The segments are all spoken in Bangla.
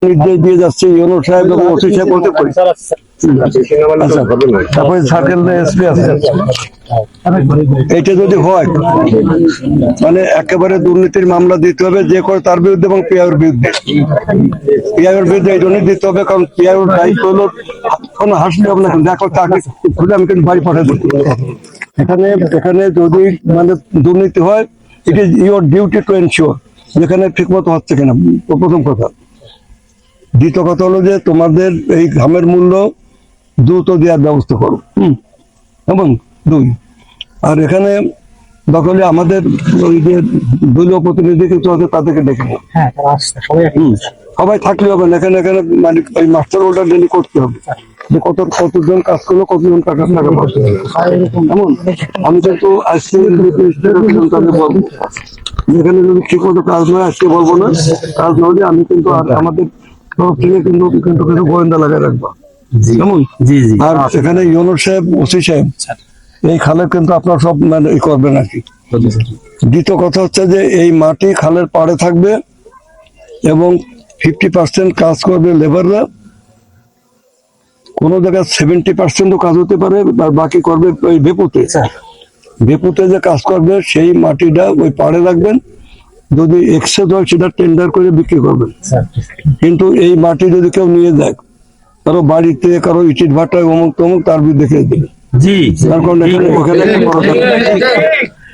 নির্দেশ দিয়ে যাচ্ছে ইউনো সাহেব এবং ওসি সাহেব বলতে পারি। তারপরে সার্কেল এসপি আছে। এটা যদি হয় মানে একেবারে দুর্নীতির মামলা দিতে হবে যে করে তার বিরুদ্ধে এবং পিআইওর বিরুদ্ধে। পিআইওর বিরুদ্ধে এই জন্যই দিতে হবে কারণ পিআইওর দায়িত্ব হলো কোনো হাসলে হবে না, দেখো চাকরি খুলে আমি কিন্তু বাড়ি পাঠাই দেবো। এখানে যদি মানে দুর্নীতি হয়, it is your duty to ensure যেখানে ঠিক মতো হচ্ছে কিনা, প্রথম কথা। দ্বিতীয় কথা হলো যে তোমাদের এই ঘামের মূল্য দ্রুত দেওয়ার ব্যবস্থা করো, এবং দুই, আর এখানে দখলে আমাদের ওই যে দলীয় প্রতিনিধি কিছু আছে তাদেরকে ডেকে নেবো। সবাই থাকলে হবে না, এখানে মানে ওই মাস্টার অর্ডার ডেলি করতে হবে যে কতজন কাজ করলো, কতজন টাকা পাচ্ছে। এমন আমি কিন্তু আজকে আমি বলবো যেখানে যদি ঠিক মতো কাজ নয় আজকে বলবো না, কাজ না হলে আমি কিন্তু আমাদের তরফ থেকে কিন্তু কিছু গোয়েন্দা লাগাই রাখবো। কেমন? আর এখানে ইউনো সাহেব, ওসি সাহেব এই খালে কিন্তু আপনার সব মানে করবেন আর কি। দ্বিতীয় কথা হচ্ছে যে এই মাটি খালের পাড়ে থাকবে এবং 50% কাজ করবে লেবাররা, কোন জায়গায় 70% কাজ হতে পারে, আর বাকি করবে ওই বেপুতে যে কাজ করবে সেই মাটিটা ওই পাড়ে রাখবেন, যদি এক্সেস হয় সেটা টেন্ডার করে বিক্রি করবেন। কিন্তু এই মাটি যদি কেউ নিয়ে যায় কারো বাড়িতে, কারো ইটির ভাটায়, অমুক তমুক, তার বিরুদ্ধে খেয়ে দেবে।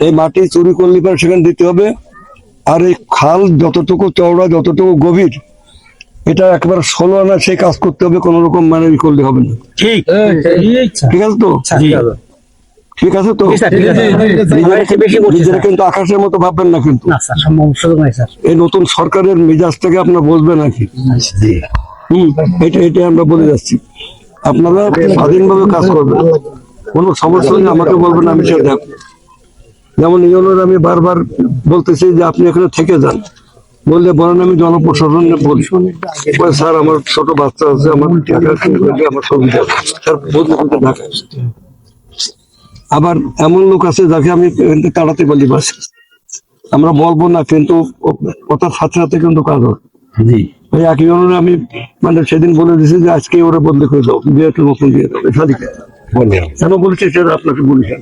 এই মাটি চুরি করলে পরে সেখানে দিতে হবে। আর এই খাল যতটুকু চওড়া, যতটুকু গভীর, এটা একেবারে 16 আনা সেই কাজ করতে হবে, কোন রকম মানে করলে হবে না। ঠিক আছে তো? ঠিক আছে তো? নিজেরা কিন্তু আকাশের মতো ভাববেন না, কিন্তু এই নতুন সরকারের মেজাজ থেকে আপনারা বসবেন আর কি। এটা আমরা বলে যাচ্ছি, আপনারা স্বাধীনভাবে কাজ করবেন, কোনো সমস্যা হলে আমাকে বলবেন, আমি সেটা দেখবো। যেমন ইউনোর আমি বারবার বলতেছি যে আপনি এখানে থেকে যান, বললে বলেন আমি জনপ্রশাসনে বলি, স্যার আমার ছোট বাচ্চা আছে, আমার টাকা আমার সুবিধা, স্যার বলতে ঢাকায়। আবার এমন লোক আছে যাকে আমি তাড়াতে বলি, বাস আমরা বলবো না, কিন্তু কথার সাথে সাথে কিন্তু কাজ হয়। ওই এক ইউনোরে আমি মানে সেদিন বলে দিয়েছি যে আজকে ওরা বদলে করে দাও, বিয়েটা নতুন দিয়ে দাও, সাদিকে কেন বলেছি সেটা আপনাকে বলেছেন,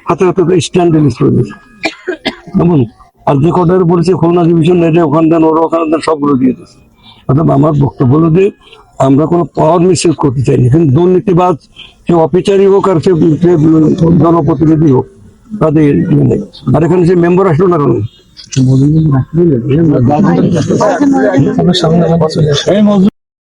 হাতে হাতে স্ট্যান্ড রিলিজ করে দিয়েছে। এমন আর যে কটার বলেছে খুলনা ডিভিশন নেটে ওখান দেন, ওরা ওখানে দেন, সবগুলো দিয়ে দিচ্ছে। অর্থাৎ আমার বক্তব্য হলো যে আমরা কোনো পাওয়ার মিসইউজ করতে চাইনি, কিন্তু দুর্নীতিবাজ সে অফিসারই হোক আর সে জনপ্রতিনিধি হোক, তাদের আর এখানে সে মেম্বার আসলো না কেন?